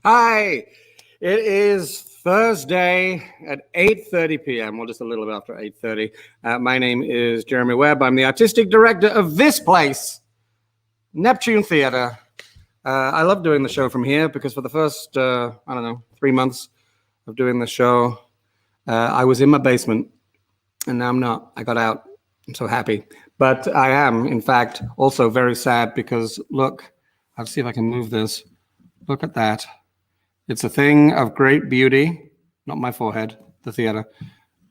Hi, it is Thursday at 8:30 p.m., or just a little bit after 8:30. My name is Jeremy Webb. I'm the artistic director of this place, Neptune Theatre. I love doing the show from here because for the first, 3 months of doing the show, I was in my basement, and now I'm not. I got out. I'm so happy. But I am, in fact, also very sad because, look, I'll see if I can move this. Look at that. It's a thing of great beauty, not my forehead, the theater.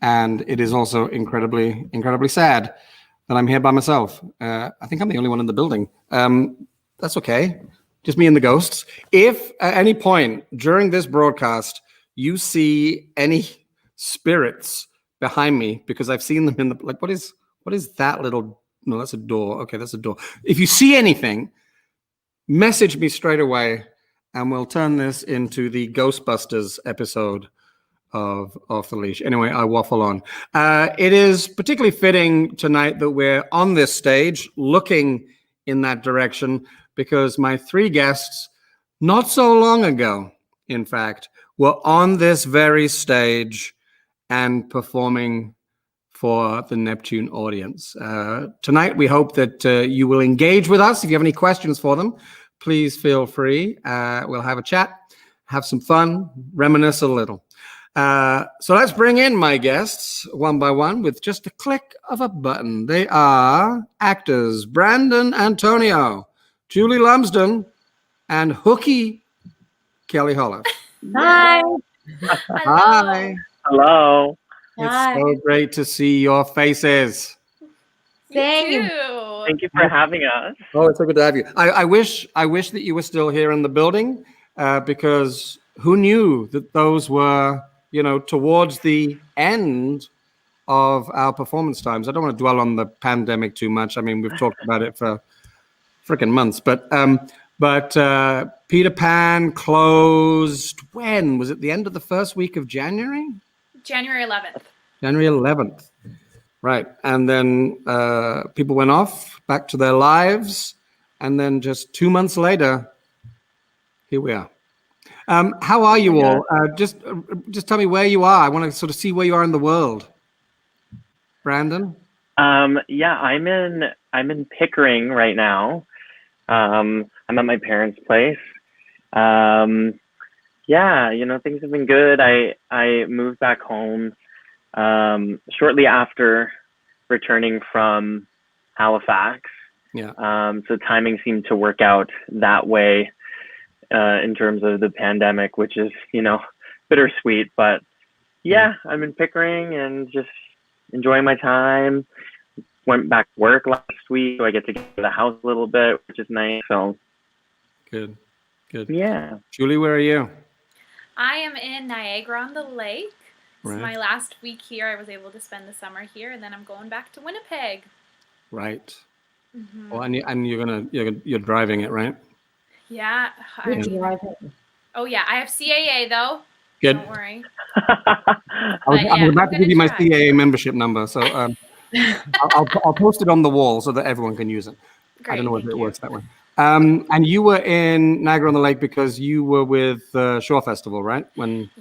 And it is also incredibly, incredibly sad that I'm here by myself. I think I'm the only one in the building. That's okay. Just me and the ghosts. If at any point during this broadcast you see any spirits behind me, because I've seen them in the, like, what is that little, no, that's a door. Okay, that's a door. If you see anything, message me straight away. And we'll turn this into the Ghostbusters episode of the Leash. Anyway, I waffle on. It is particularly fitting tonight that we're on this stage looking in that direction because my three guests, not so long ago, in fact, were on this very stage and performing for the Neptune audience. Tonight, we hope that you will engage with us. If you have any questions for them, please feel free. We'll have a chat, have some fun, reminisce a little. So let's bring in my guests one by one with just a click of a button. They are actors Brandon Antonio, Julie Lumsden, and hooky Kelly Holiff. Hi. Hi. Hello. It's so great to see your faces. Thank you. Thank you for having us. Oh, it's so good to have you. I wish that you were still here in the building because who knew that those were, towards the end of our performance times. I don't want to dwell on the pandemic too much. I mean, we've talked about it for freaking months, but Peter Pan closed when? Was it the end of the first week of January? January 11th. January 11th. Right. And then people went off back to their lives. And then just 2 months later, here we are. How are you all? Just tell me where you are. I want to sort of see where you are in the world. Brandon? Yeah, I'm in Pickering right now. I'm at my parents' place. Yeah, things have been good. I moved back home shortly after returning from Halifax. Yeah. So timing seemed to work out that way in terms of the pandemic, which is, bittersweet. But yeah, I'm in Pickering and just enjoying my time. Went back to work last week, so I get to get to the house a little bit, which is nice. So good. Yeah. Julie, where are you? I am in Niagara-on-the-Lake. Right. It's my last week here. I was able to spend the summer here, and then I'm going back to Winnipeg. Right. Mm-hmm. Well, and you're driving it, right? Yeah. Oh yeah, I have CAA though. Good. Don't worry. I was about to give you my CAA membership number, so I'll post it on the wall so that everyone can use it. Great, I don't know whether it works that way. And you were in Niagara-on-the-Lake because you were with Shore Festival, right? When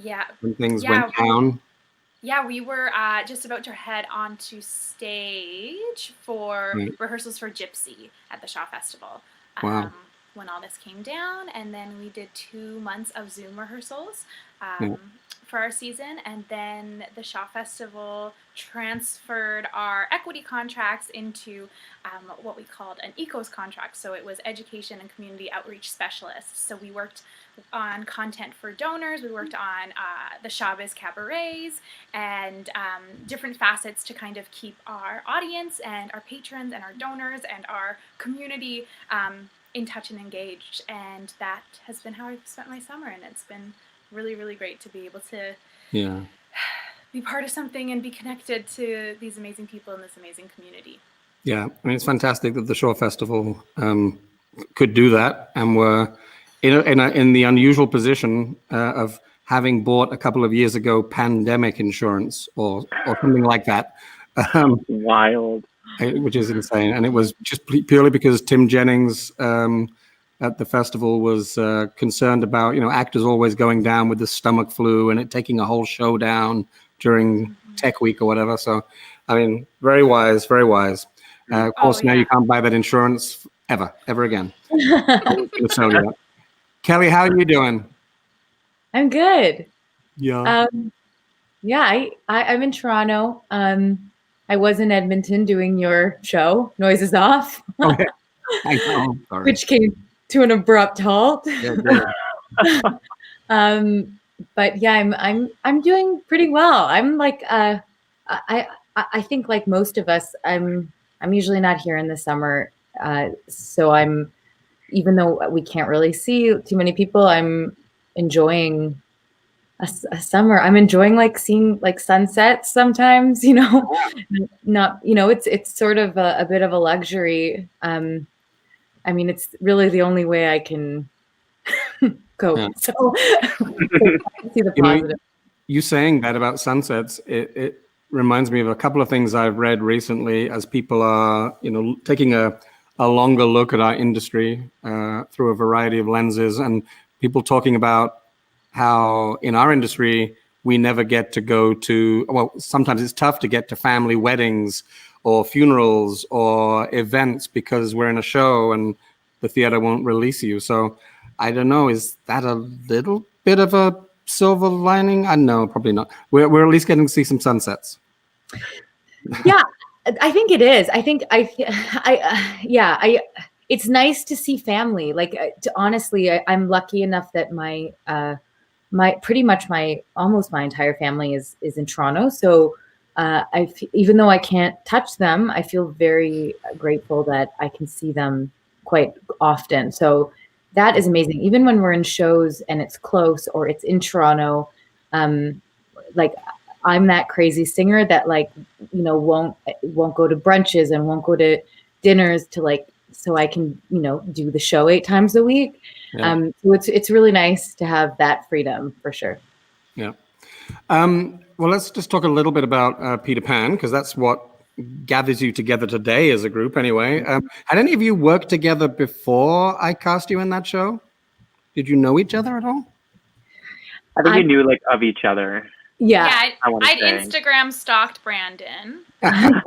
things went down. Yeah, we were just about to head onto stage for rehearsals for Gypsy at the Shaw Festival. Wow. When all this came down, and then we did 2 months of Zoom rehearsals for our season, and then the Shaw Festival transferred our equity contracts into what we called an ECOS contract. So it was education and community outreach specialists. So we worked on content for donors, we worked on the Showbiz cabarets, and different facets to kind of keep our audience and our patrons and our donors and our community in touch and engaged. And that has been how I've spent my summer, and it's been really, really great to be able to be part of something and be connected to these amazing people in this amazing community. Yeah, I mean, it's fantastic that the Shore Festival could do that, and were in the unusual position of having bought a couple of years ago pandemic insurance or something like that. Wild. Which is insane. And it was just purely because Tim Jennings at the festival was concerned about, actors always going down with the stomach flu and it taking a whole show down during Tech Week or whatever. So, I mean, very wise, very wise. Of course, now you can't buy that insurance ever again. Kelly, how are you doing? I'm good. Yeah. I'm in Toronto. I was in Edmonton doing your show, Noises Off, Okay. I know. Sorry. which came to an abrupt halt. Yeah. But yeah, I'm doing pretty well. I'm like I think like most of us, I'm usually not here in the summer. So I'm, even though we can't really see too many people, I'm enjoying a summer. I'm enjoying like seeing like sunsets sometimes, not, it's sort of a bit of a luxury. I mean, it's really the only way I can go. Yeah. So I see the positive. You saying that about sunsets, it reminds me of a couple of things I've read recently as people are, taking a longer look at our industry through a variety of lenses, and people talking about how in our industry, we never get to go to, well, sometimes it's tough to get to family weddings or funerals or events because we're in a show and the theater won't release you. So I don't know, is that a little bit of a silver lining? I know, probably not. We're at least getting to see some sunsets. Yeah, I think it is. I think it's nice to see family. Like, honestly, I'm lucky enough that almost my entire family is in Toronto. So even though I can't touch them, I feel very grateful that I can see them quite often. So that is amazing. Even when we're in shows and it's close or it's in Toronto, like I'm that crazy singer that won't go to brunches and won't go to dinners so I can, do the show 8 times a week. Yeah. So it's really nice to have that freedom for sure. Yeah. Well, let's just talk a little bit about Peter Pan, because that's what gathers you together today as a group anyway. Had any of you worked together before I cast you in that show? Did you know each other at all? I think we knew of each other. Yeah. I'd Instagram stalked Brandon. And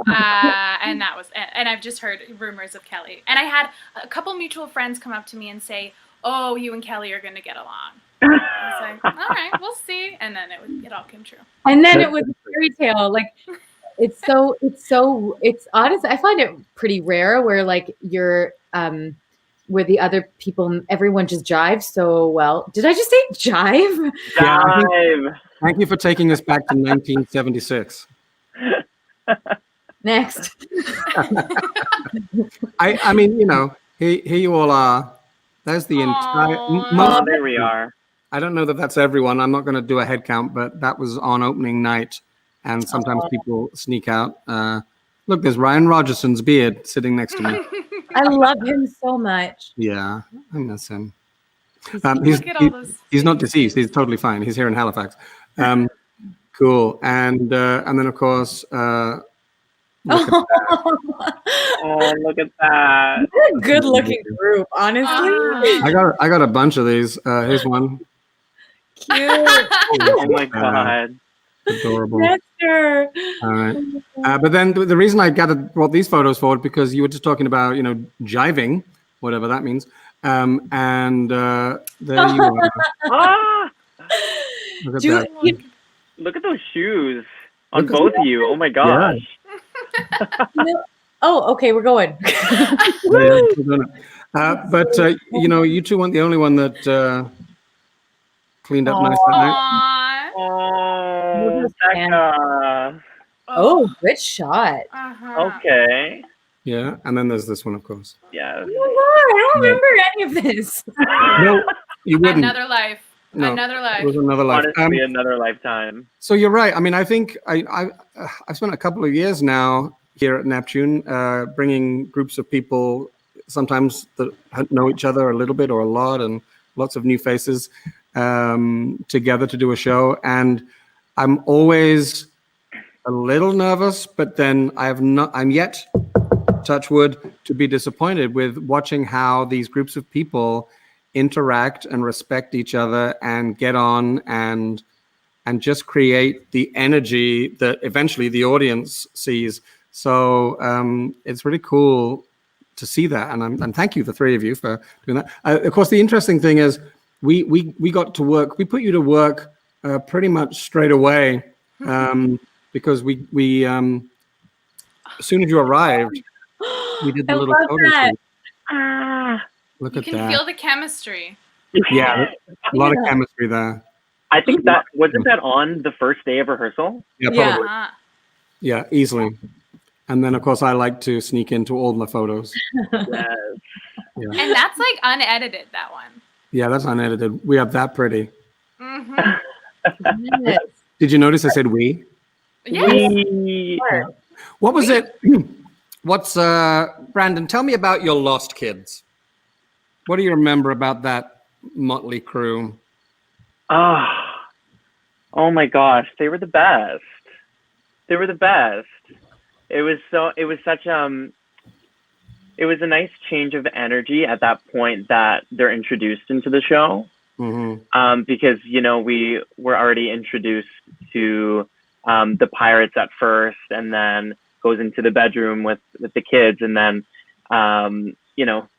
that was it. And I've just heard rumors of Kelly. And I had a couple mutual friends come up to me and say, "Oh, you and Kelly are going to get along." I was like, "All right, we'll see." And then it all came true. And then it was a fairy tale. Like, it's honestly, I find it pretty rare where you're where the other people, everyone just jives so well. Did I just say jive? Jive. Thank you for taking us back to 1976. Next. I mean, here you all are. There's the entire. There we are. I don't know that that's everyone. I'm not going to do a head count, but that was on opening night, and sometimes people sneak out. Look, there's Ryan Rogerson's beard sitting next to me. I love him so much. Yeah, I miss him. He's not deceased. He's totally fine. He's here in Halifax. Cool. And then of course, look at that. What a good-looking group, honestly. I got a bunch of these. Here's one. Cute. Oh my god. Adorable. Nectar. All right. But then the reason I brought these photos forward, because you were just talking about, jiving, whatever that means. And there you are. Ah! Look at that. Look at those shoes on both of you. Oh my gosh. Yeah. Oh, okay, we're going. But you two weren't the only one that cleaned up nice that night. Oh, Becca. Oh, good shot. Uh-huh. Okay. Yeah, and then there's this one, of course. Yeah. Oh my god, I don't remember any of this. No, you wouldn't. Another life. No, another life. It was another life. Honestly, another lifetime. So you're right. I mean, I think I've spent a couple of years now here at Neptune, bringing groups of people, sometimes that know each other a little bit or a lot, and lots of new faces together to do a show. And I'm always a little nervous, but then I'm yet touch wood, to be disappointed with watching how these groups of people interact and respect each other and get on and just create the energy that eventually the audience sees. So it's really cool to see that, and thank you, the three of you, for doing that. Of course, the interesting thing is we got to work. We put you to work pretty much straight away because we as soon as you arrived, we did the little photo shoot. Look You at can that. feel the chemistry. Yeah, a lot of chemistry there. I think that wasn't that on the first day of rehearsal. Yeah, probably. Uh-huh. Yeah, easily. And then, of course, I like to sneak into all my photos. Yes. Yeah. And that's like unedited, that one. Yeah, that's unedited. We are that pretty. Mm-hmm. Did you notice I said we? Yes. What was it? What's Brandon? Tell me about your lost kids. What do you remember about that motley crew? Oh my gosh, they were the best. They were the best. It was such it was a nice change of energy at that point that they're introduced into the show. Mm-hmm. Because we were already introduced to the pirates at first, and then goes into the bedroom with the kids, and then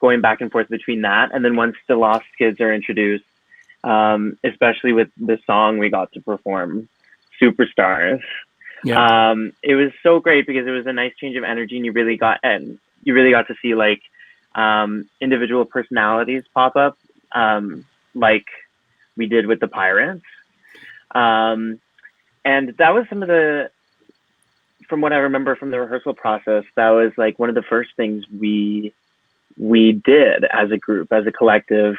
going back and forth between that, and then once the lost kids are introduced, especially with the song we got to perform, Superstars. Yeah. It was so great because it was a nice change of energy, and you really got to see like individual personalities pop up, like we did with the pirates. And that was from what I remember from the rehearsal process, that was like one of the first things we did as a group, as a collective,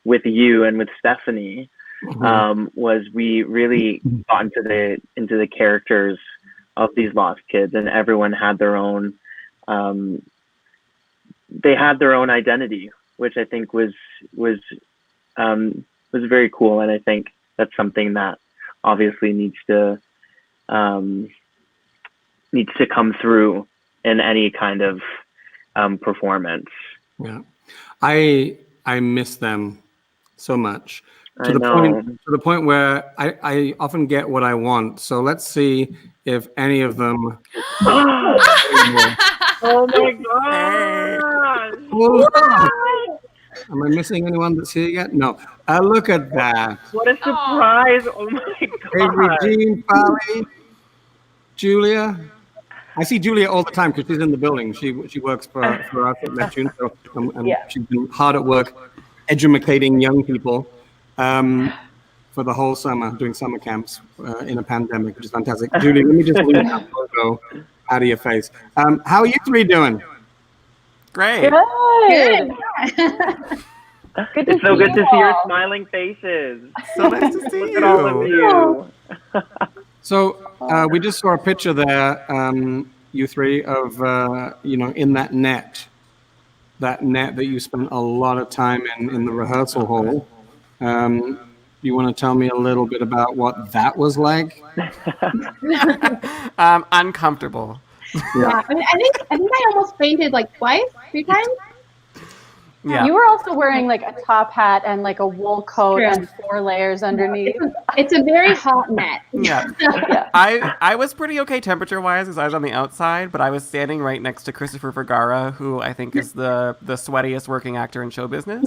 with you and with Stephanie. Was we really got into the characters of these lost kids, and everyone had their own identity, which I think was very cool, and I think that's something that obviously needs to come through in any kind of performance. Yeah, I miss them so much. To the point where I often get what I want. So let's see if any of them. Oh my god! Am I missing anyone that's here yet? No. Look at that. What a surprise! Oh my god! Avery, Jean, Polly, Julia. I see Julia all the time because she's in the building. She works for us at Neptune. So, and she's been hard at work educating young people. For the whole summer, doing summer camps in a pandemic, which is fantastic. Julie, let me just leave that logo out of your face. How are you three doing? Great. Good. It's so good to see your smiling faces. So nice to see Look at all of you. So we just saw a picture there, you three, of in that net that you spent a lot of time in the rehearsal hall. You want to tell me a little bit about what that was like? Uncomfortable. Yeah, I think I almost fainted like three times. Yeah. You were also wearing like a top hat and like a wool coat and 4 layers underneath. It's a very hot net. Yeah. Yeah. I was pretty okay temperature-wise because I was on the outside, but I was standing right next to Christopher Vergara, who I think is the sweatiest working actor in show business.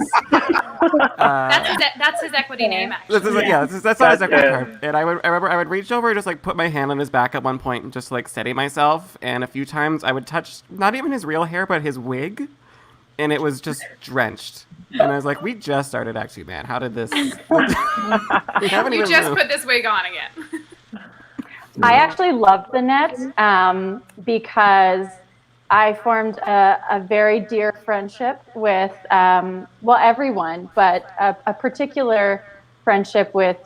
That's his equity name, actually. That's not his equity card. And I remember I would reach over and just like put my hand on his back at one point and just like steady myself. And a few times I would touch not even his real hair, but his wig. And it was just drenched. And I was like, we just started actually, man. How did this? We haven't You even just moved. put this wig on again. I actually loved the net because I formed a very dear friendship with, everyone, but a particular friendship with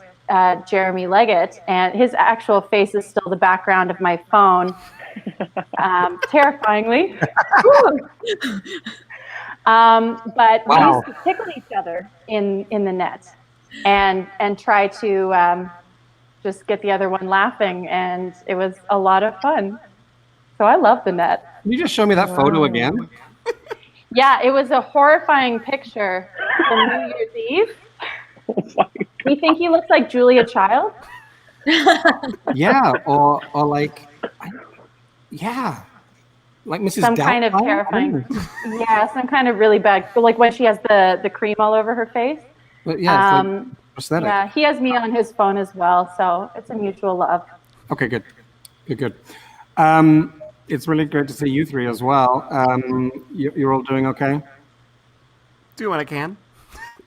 Jeremy Leggett. And his actual face is still the background of my phone, terrifyingly. But we used to tickle each other in the net and try to just get the other one laughing, and it was a lot of fun. So I love the net. Can you just show me that photo again? Yeah, it was a horrifying picture from New Year's Eve. Oh my God. We think he looks like Julia Child. Yeah, or like, yeah, like Mrs. Some kind of Doubtfire? terrifying. Yeah, some kind of really bad, like when she has the cream all over her face. But yeah, it's like prosthetic. Yeah, he has me on his phone as well, so it's a mutual love. Okay, good. It's really great to see you three as well. You're all doing okay? Do what I can.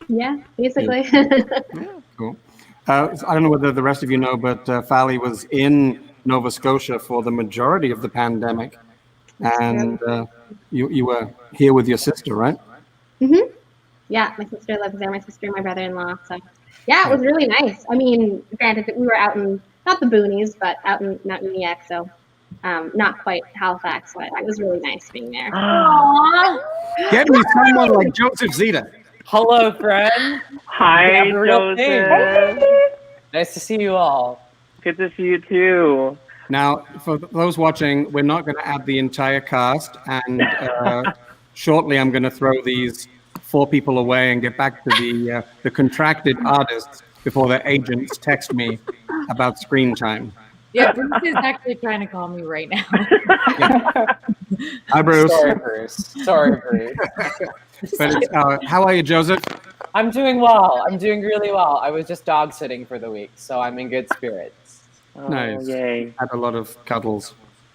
Yeah, basically. Cool. So I don't know whether the rest of you know, but Fally was in Nova Scotia for the majority of the pandemic. And you were here with your sister, right? Mm-hmm. Yeah, my sister lives there, my sister and my brother-in-law. So yeah, it was really nice. I mean, granted that we were out in, not the boonies, but out in Mountaineer, so not quite Halifax, but it was really nice being there. Aww. Get me someone like Joseph Zeta. Hello, friend. Hi, Yeah, real thing. Joseph. Nice to see you all. Good to see you too. Now, for those watching, we're not going to add the entire cast, and shortly I'm going to throw these 4 people away and get back to the contracted artists before their agents text me about screen time. Yeah, Bruce is actually trying to call me right now. Hi, Bruce. Sorry, Bruce. But it's, how are you, Joseph? I'm doing well. I'm doing really well. I was just dog sitting for the week, so I'm in good spirits. Oh, Nice. yay. Had a lot of cuddles.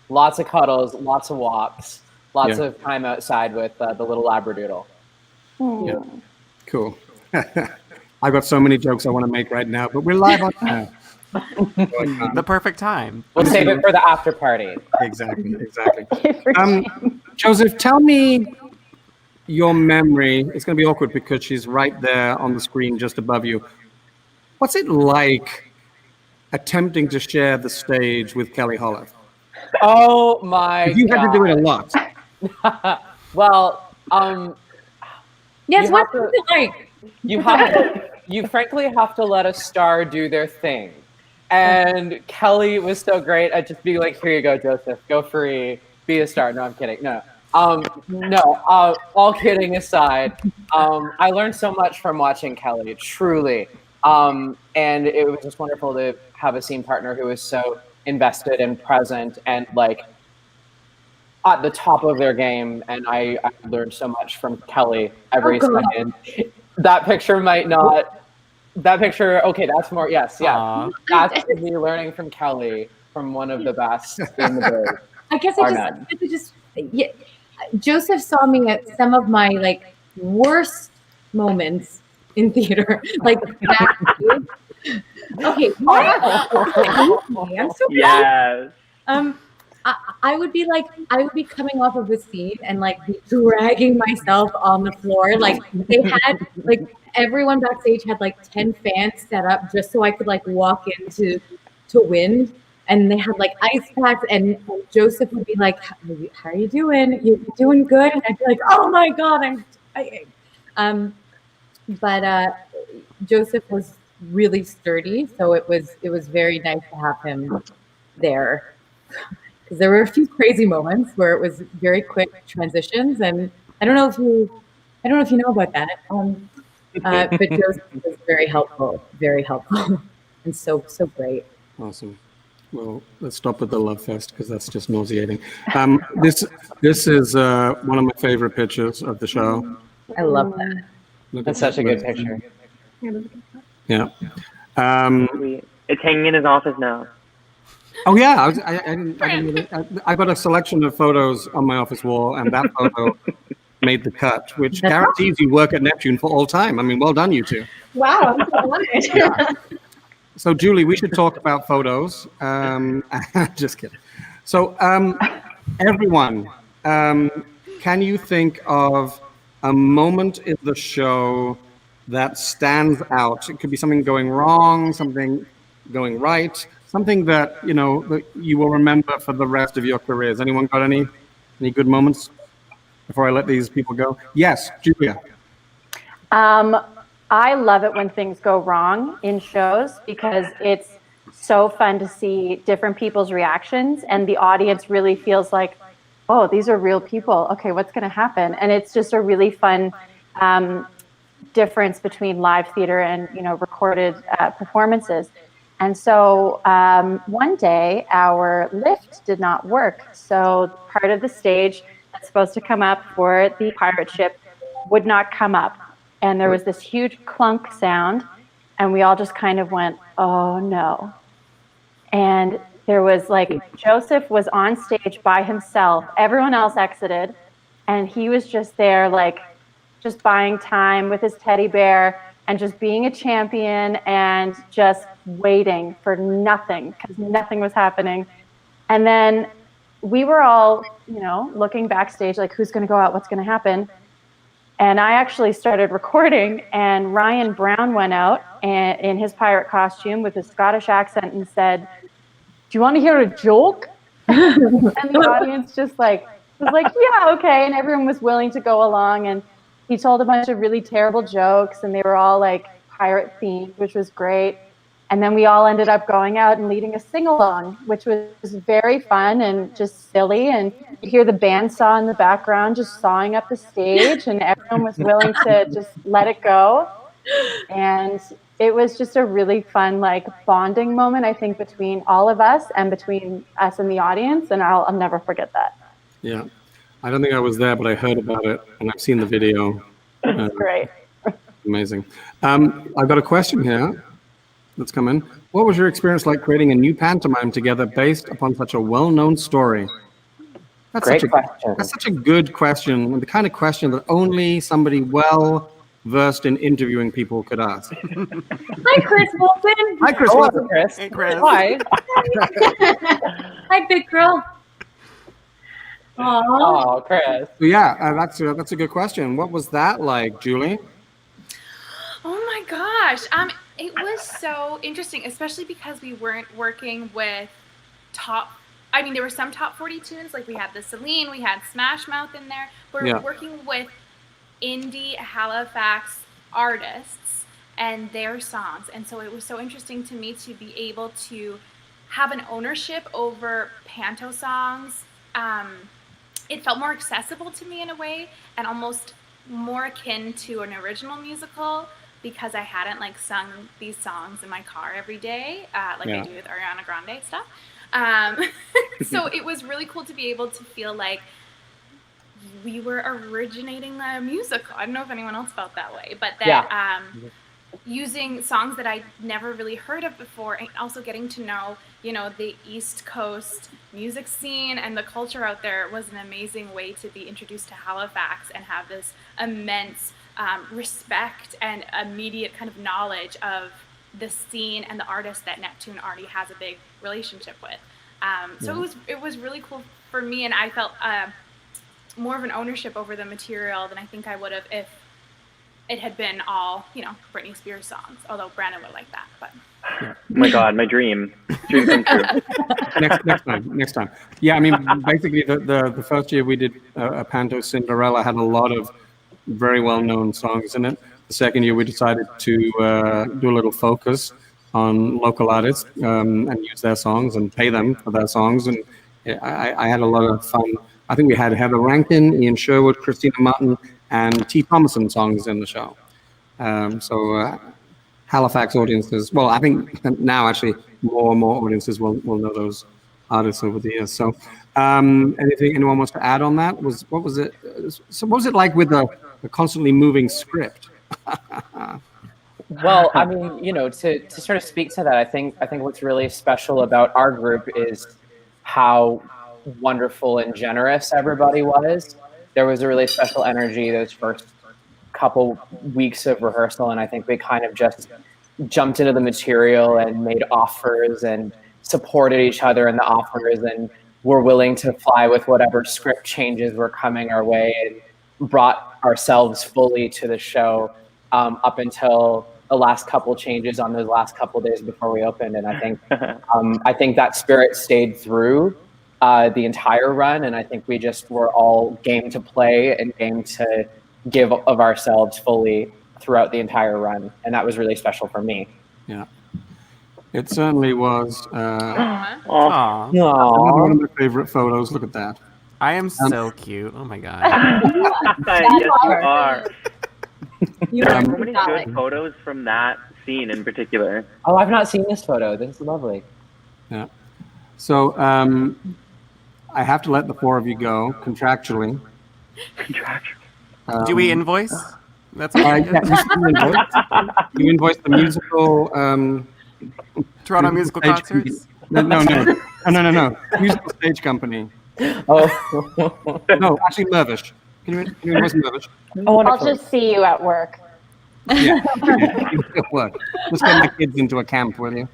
Lots of cuddles, lots of walks, lots Yeah. of time outside with the little Labradoodle. Yeah. Cool. I've got so many jokes I want to make right now, but we're live on air. The perfect time. We'll save it for the after party. Exactly. Joseph, tell me your memory. It's going to be awkward because she's right there on the screen just above you. What's it like attempting to share the stage with Kelly Holiff? Oh my You had to do it a God. lot. Well, Yes, You what's have to- it like? you frankly have to let a star do their thing. And Kelly was so great at just being like, here you go, Joseph, go free, be a star. No, I'm kidding. No. All kidding aside, I learned so much from watching Kelly, truly. And it was just wonderful to have a scene partner who was so invested and present and like at the top of their game. And I learned so much from Kelly every second. That picture might not. That picture, okay, that's more, yes, yeah. Aw. That's me learning from Kelly, from one of the best in the biz. I guess Or I none. just yeah, Joseph saw me at some of my like worst moments in theater, like backstage. Okay, I'm so Yes. I would be coming off of a scene and like be dragging myself on the floor. Like they had like everyone backstage had like 10 fans set up just so I could like walk into wind. And they had like ice packs, and Joseph would be like, "How are you doing? You doing good?" And I'd be like, "Oh my God, I'm dying." But Joseph was really sturdy, so it was very nice to have him there. Because there were a few crazy moments where it was very quick transitions, and I don't know if you know about that. But Joseph was very helpful, and so great. Awesome. Well, let's stop with the love fest because that's just nauseating. This is one of my favorite pictures of the show. I love that. Look That's at such a that. good picture. Yeah. It's hanging in his office now. Oh yeah, I didn't really, I got a selection of photos on my office wall, and that photo made the cut, which That's guarantees you work at Neptune for all time. I mean, well done, you two. Wow, I'm so honored. So, Julie, we should talk about photos. Just kidding. So, everyone, can you think of a moment in the show that stands out? It could be something going wrong, something going right, something that that you will remember for the rest of your careers. Anyone got any good moments before I let these people go? Yes, Julia. I love it when things go wrong in shows because it's so fun to see different people's reactions, and the audience really feels like, oh, these are real people. Okay, what's going to happen? And it's just a really fun difference between live theater and recorded performances. And so one day our lift did not work. So part of the stage that's supposed to come up for the pirate ship would not come up. And there was this huge clunk sound, and we all just kind of went, oh no. And there was Joseph was on stage by himself. Everyone else exited, and he was just there, just buying time with his teddy bear and just being a champion and just waiting for nothing, because nothing was happening. And then we were all, looking backstage, who's going to go out? What's going to happen? And I actually started recording, and Ryan Brown went out in his pirate costume with his Scottish accent and said, do you want to hear a joke? And the audience just was like, yeah, okay. And everyone was willing to go along. And he told a bunch of really terrible jokes, and they were all pirate themed, which was great. And then we all ended up going out and leading a sing-along, which was very fun and just silly. And you hear the bandsaw in the background just sawing up the stage, and everyone was willing to just let it go. And it was just a really fun, bonding moment, I think, between all of us and between us and the audience. And I'll never forget that. Yeah. I don't think I was there, but I heard about it, and I've seen the video. It's great. Amazing. I've got a question here that's come in. What was your experience like creating a new pantomime together based upon such a well-known story? That's Great question. That's such a good question, and the kind of question that only somebody well-versed in interviewing people could ask. Hi, Chris Wilson. Hi, Chris. Hello, Chris. Hey, Chris. Hi. Hi, big girl. Aww. Oh, Chris. Yeah, that's a good question. What was that like, Julie? Oh my gosh. It was so interesting, especially because we weren't working with there were some top 40 tunes, we had the Celine, we had Smash Mouth in there. We're working with indie Halifax artists and their songs. And so it was so interesting to me to be able to have an ownership over panto songs. It felt more accessible to me in a way, and almost more akin to an original musical, because I hadn't sung these songs in my car every day, I do with Ariana Grande stuff. So it was really cool to be able to feel like we were originating the musical. I don't know if anyone else felt that way, but that using songs that I'd never really heard of before, and also getting to know, the East Coast music scene and the culture out there was an amazing way to be introduced to Halifax and have this immense respect and immediate kind of knowledge of the scene and the artist that Neptune already has a big relationship with. So it was really cool for me, and I felt more of an ownership over the material than I think I would have if it had been all, Britney Spears songs, although Brandon would like that. But Oh my God, my dream come true. Next time. Yeah, basically the first year we did a Panto Cinderella had a lot of very well-known songs in it. The second year we decided to do a little focus on local artists and use their songs and pay them for their songs. And I had a lot of fun. I think we had Heather Rankin, Ian Sherwood, Christina Martin, and T. Thomason songs in the show. So Halifax audiences, well, I think now actually more and more audiences will know those artists over the years. So anyone wants to add on that? What was it like with the constantly moving script? Well, to sort of speak to that, I think what's really special about our group is how wonderful and generous everybody was. There was a really special energy those first couple weeks of rehearsal, and I think we kind of just jumped into the material and made offers and supported each other in the offers, and were willing to fly with whatever script changes were coming our way, and brought ourselves fully to the show up until the last couple changes on those last couple days before we opened. And I think that spirit stayed through the entire run, and I think we just were all game to play and game to give of ourselves fully throughout the entire run, and that was really special for me. Yeah. It certainly was. Aw. Oh, Aw, Another one Aww. of my favorite photos. Look at that. I am so cute. Oh my god. yes, you are. You There are are so Um, many good photos from that scene in particular. Oh, I've not seen this photo. This is lovely. Yeah. So I have to let the four of you go contractually. Contractual. Do we invoice? That's what we Yeah, did. you still invoice. You invoice the musical. Toronto musical stage concerts. No. Musical stage company. Oh. No, actually, Mervish. Can you invoice Mervish? Oh, I'll wonderful. just see you at work. Yeah. Good work. Let's get my kids into a camp, will you?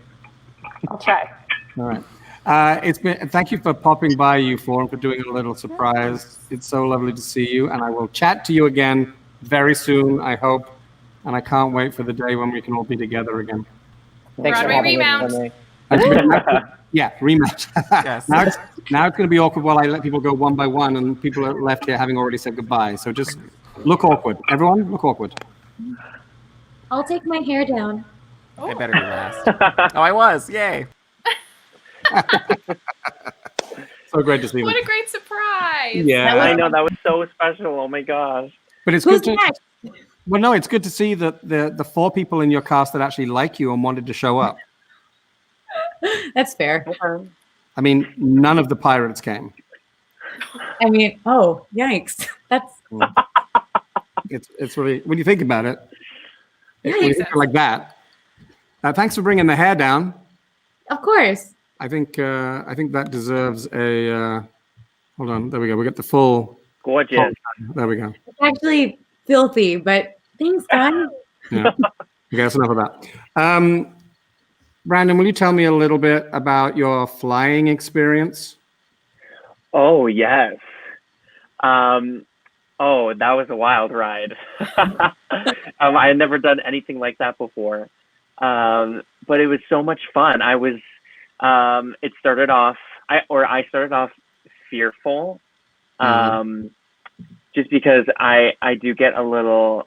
I'll try. All right. Thank you for popping by, you four, and for doing a little surprise. It's so lovely to see you, and I will chat to you again very soon, I hope. And I can't wait for the day when we can all be together again. Thanks for Broadway having remount. me. Yeah, rematch. Yes. Now it's going to be awkward while I let people go one by one, and people are left here having already said goodbye. So just look awkward. Everyone, look awkward. I'll take my hair down. I better be last. Oh, I was. Yay. So great to see you. What a great surprise. Yeah, I know, that was so special. Oh my gosh. but it's Who's good to. next? Well, no, it's good to see that the four people in your cast that actually like you and wanted to show up. That's fair. I mean, none of the pirates came. I mean, oh, yikes. That's It's really, when you think about it, Yeah, when you makes think like that. Thanks for bringing the hair down. of course. I think that deserves a. Hold on, there we go. We got the full. Gorgeous. There we go. It's actually filthy, but thanks, guys. Yeah. Okay, that's enough of that. Brandon, will you tell me a little bit about your flying experience? Oh, yes. Oh, that was a wild ride. I had never done anything like that before. But it was so much fun. I was, it started off, I started off fearful. Just because I do get a little,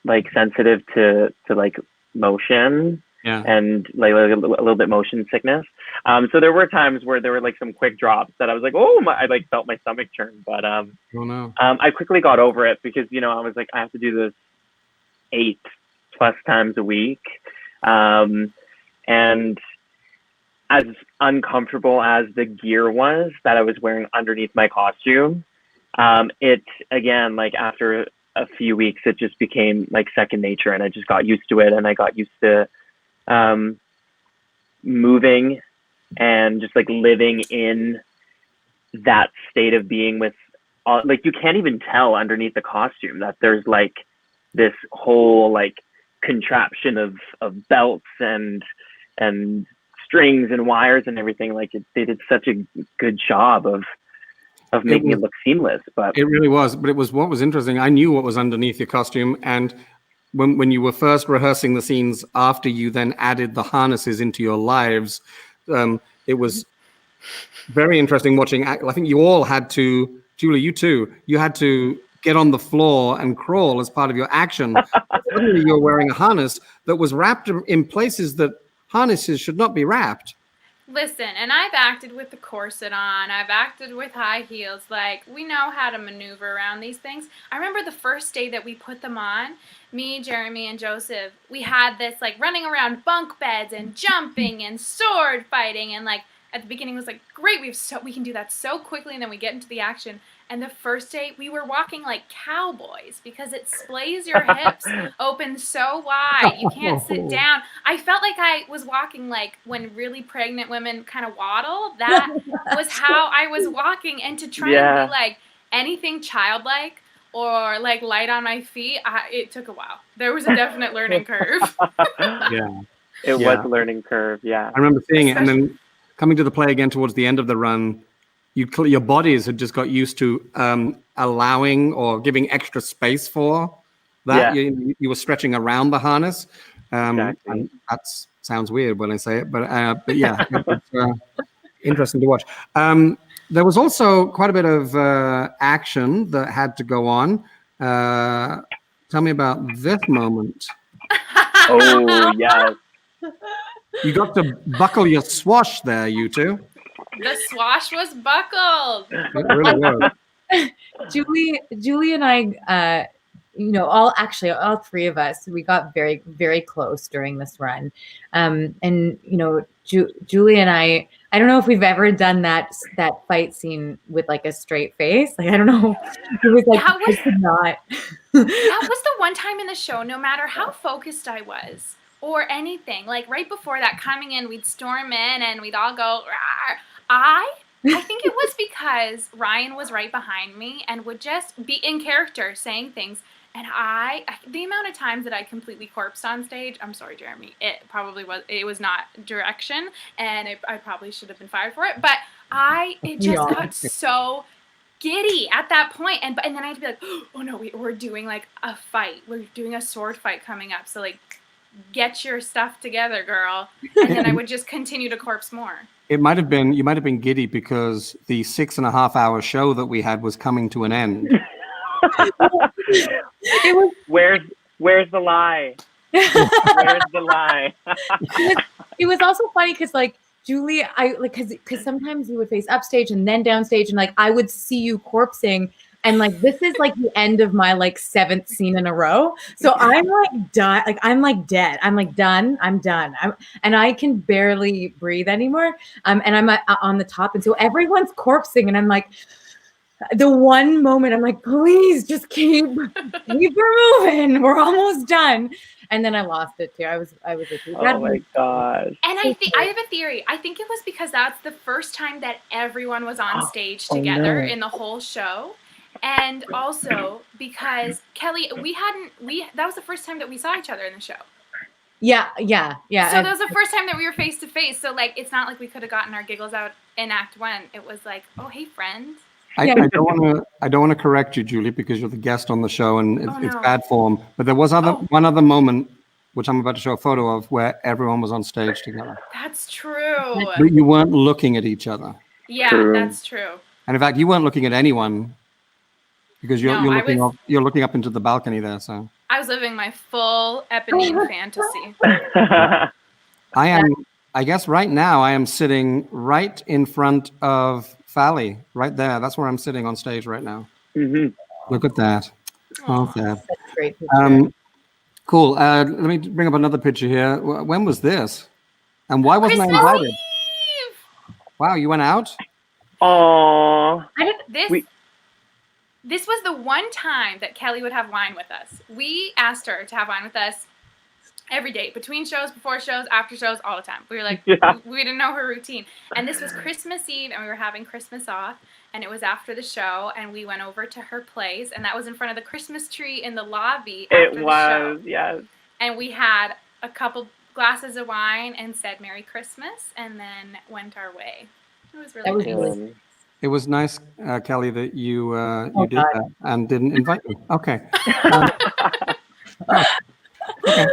like sensitive to like motion. Yeah. And like a little bit motion sickness. So there were times where there were like some quick drops that I was like, oh my, I like felt my stomach turn. But Oh no. I quickly got over it because, you know, I was like, I have to do this 8+ times a week. And as uncomfortable as the gear was that I was wearing underneath my costume, it again, like after a few weeks, it just became like second nature, and I just got used to it, and I got used to moving and just like living in that state of being with all, like you can't even tell underneath the costume that there's like this whole like contraption of belts and strings and wires and everything. Like they did such a good job of making it look seamless. But It really was. But it was what was interesting. I knew what was underneath your costume, and when you were first rehearsing the scenes after you then added the harnesses into your lives, it was very interesting watching. I think you all had to, Julie, you too, you had to get on the floor and crawl as part of your action. Suddenly you're wearing a harness that was wrapped in places that harnesses should not be wrapped. Listen, and I've acted with the corset on. I've acted with high heels. Like, we know how to maneuver around these things. I remember the first day that we put them on, me, Jeremy, and Joseph, we had this, like, running around bunk beds and jumping and sword fighting. And, like, at the beginning it was like, great, we can do that so quickly, and then we get into the action. And the first day, we were walking like cowboys because it splays your hips open so wide. You can't sit down. I felt like I was walking like when really pregnant women kind of waddle. That was how I was walking. And to try and be like anything childlike or like light on my feet, it took a while. There was a definite learning curve. It was a learning curve, I remember seeing it, and then coming to the play again towards the end of the run, your bodies had just got used to allowing or giving extra space for that. You were stretching around the harness. Exactly. And that sounds weird when I say it, but yeah, it's interesting to watch. There was also quite a bit of action that had to go on. Tell me about this moment. Oh, yes. You got to buckle your swash there, you two. The swash was buckled. It really was. Julie and I, all three of us, we got very, very close during this run. And Julie and I don't know if we've ever done that fight scene with like a straight face. Like, I don't know. It was like, That was- I could not. That was the one time in the show, no matter how focused I was or anything, like right before that, coming in, we'd storm in and we'd all go, "Rawr." I think it was because Ryan was right behind me and would just be in character saying things. And the amount of times that I completely corpsed on stage, I'm sorry, Jeremy, it was not direction, and I probably should have been fired for it, but it just got so giddy at that point, and then I had to be like, oh no, we're doing like a fight, we're doing a sword fight coming up, so like, get your stuff together, girl. And then I would just continue to corpse more. You might have been giddy because the 6.5 hour show that we had was coming to an end. Where's the lie? Where's the lie? It was also funny because like Julie, because sometimes you would face upstage and then downstage, and like I would see you corpsing, and like this is like the end of my like 7th scene in a row. So I'm like done. Like I'm like dead. I'm like done. I'm done. And I can barely breathe anymore. And I'm on the top, and so everyone's corpsing, and I'm like. The one moment I'm like, please just keep moving. We're almost done. And then I lost it too. I was like, oh my gosh. And I have a theory. I think it was because that's the first time that everyone was on stage together in the whole show. And also because Kelly, that was the first time that we saw each other in the show. Yeah. So that was the first time that we were face to face. So like, it's not like we could have gotten our giggles out in Act 1. It was like, oh, hey, friends. I don't want to correct you, Julie, because you're the guest on the show and it's bad form. But there was one other moment, which I'm about to show a photo of, where everyone was on stage together. That's true. But you weren't looking at each other. Yeah, True. that's true. And in fact, you weren't looking at anyone because you're looking up into the balcony there. So I was living my full Eponine fantasy. I guess right now I am sitting right in front of Fally, right there. That's where I'm sitting on stage right now. Mm-hmm. Look at that. Oh, that's a great picture. Cool. Let me bring up another picture here. When was this? And why wasn't I invited? Eve! Wow, you went out? Oh. This was the one time that Kelly would have wine with us. We asked her to have wine with us every day, between shows, before shows, after shows, all the time. We were like, we didn't know her routine. And this was Christmas Eve, and we were having Christmas off, and it was after the show, and we went over to her place, and that was in front of the Christmas tree in the lobby after the show. Yes. And we had a couple glasses of wine and said Merry Christmas, and then went our way. It was really nice. It was nice, Kelly, that you did that and didn't invite me. Okay. Okay.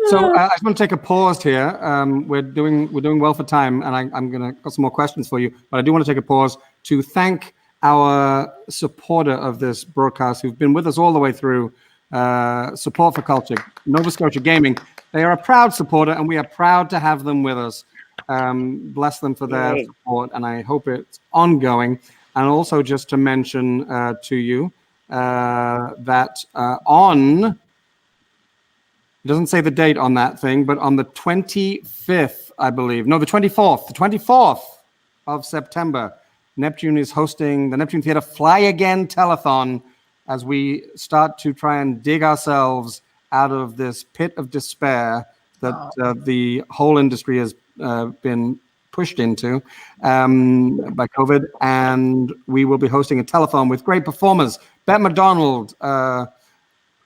So I just want to take a pause here. We're doing well for time, and I'm gonna got some more questions for you. But I do want to take a pause to thank our supporter of this broadcast, who've been with us all the way through. Support for Culture, Nova Scotia Gaming. They are a proud supporter, and we are proud to have them with us. Bless them for their support, and I hope it's ongoing. And also, just to mention to you that on. It doesn't say the date on that thing, but on the 25th, I believe. No, the 24th of September, Neptune is hosting the Neptune Theatre Fly Again Telethon as we start to try and dig ourselves out of this pit of despair that the whole industry has been pushed into by COVID. And we will be hosting a telethon with great performers. Bette McDonald,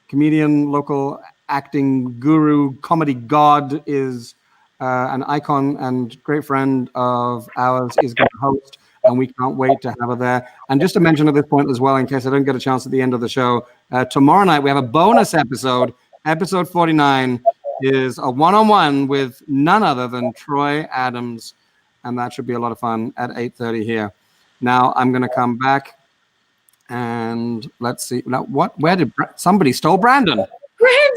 comedian, local acting guru, comedy god, is an icon and great friend of ours, is going to host, and we can't wait to have her there. And just to mention at this point as well, in case I don't get a chance at the end of the show, tomorrow night we have a bonus episode. Episode 49 is a one-on-one with none other than Troy Adams, and that should be a lot of fun at 8:30 here. Now I'm going to come back and let's see. Now, where did somebody stole Brandon? Brandon!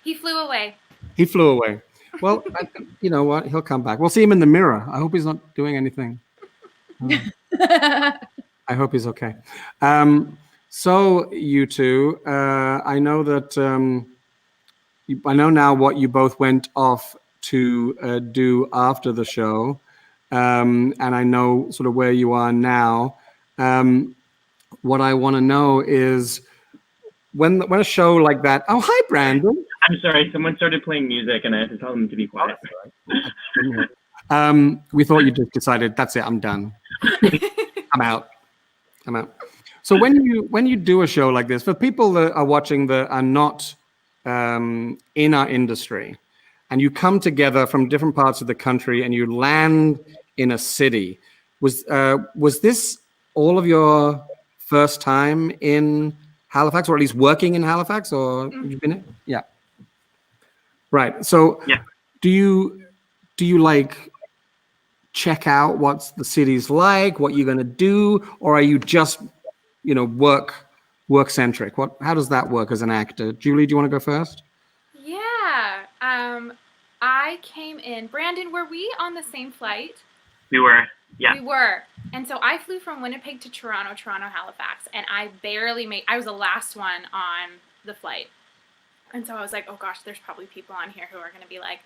He flew away. He flew away. Well, you know what? He'll come back. We'll see him in the mirror. I hope he's not doing anything. I hope he's okay. So you two, I know that I know now what you both went off to do after the show, and I know sort of where you are now. What I want to know is when a show like that. Oh, hi, Brandon. I'm sorry. Someone started playing music, and I had to tell them to be quiet. We thought you just decided that's it. I'm done. I'm out. So when you do a show like this, for people that are watching that are not in our industry, and you come together from different parts of the country and you land in a city, was this all of your first time in Halifax, or at least working in Halifax, or you've been in? Yeah. Right. So yeah. Do you like check out what the city's like, what you're going to do, or are you just, work centric? How does that work as an actor? Julie, do you want to go first? Yeah. I came in. Brandon, were we on the same flight? We were. Yeah. We were. And so I flew from Winnipeg to Toronto, Halifax, and I was the last one on the flight. And so I was like, oh gosh, there's probably people on here who are going to be like,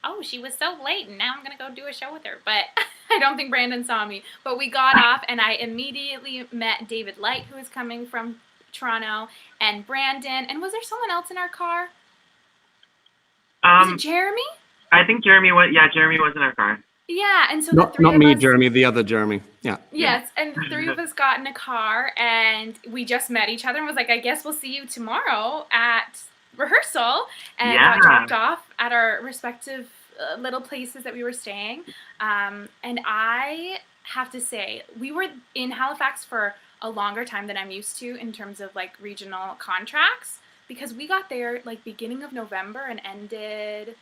oh, she was so late and now I'm going to go do a show with her. But I don't think Brandon saw me. But we got off and I immediately met David Light, who was coming from Toronto, and Brandon. And was there someone else in our car? Was it Jeremy? I think Jeremy was in our car. Yeah, and so not me, Jeremy, the other Jeremy. Yeah. Yes, and the three of us got in a car and we just met each other and was like, I guess we'll see you tomorrow at rehearsal, and got dropped off at our respective little places that we were staying. And I have to say, we were in Halifax for a longer time than I'm used to in terms of like regional contracts, because we got there like beginning of November and ended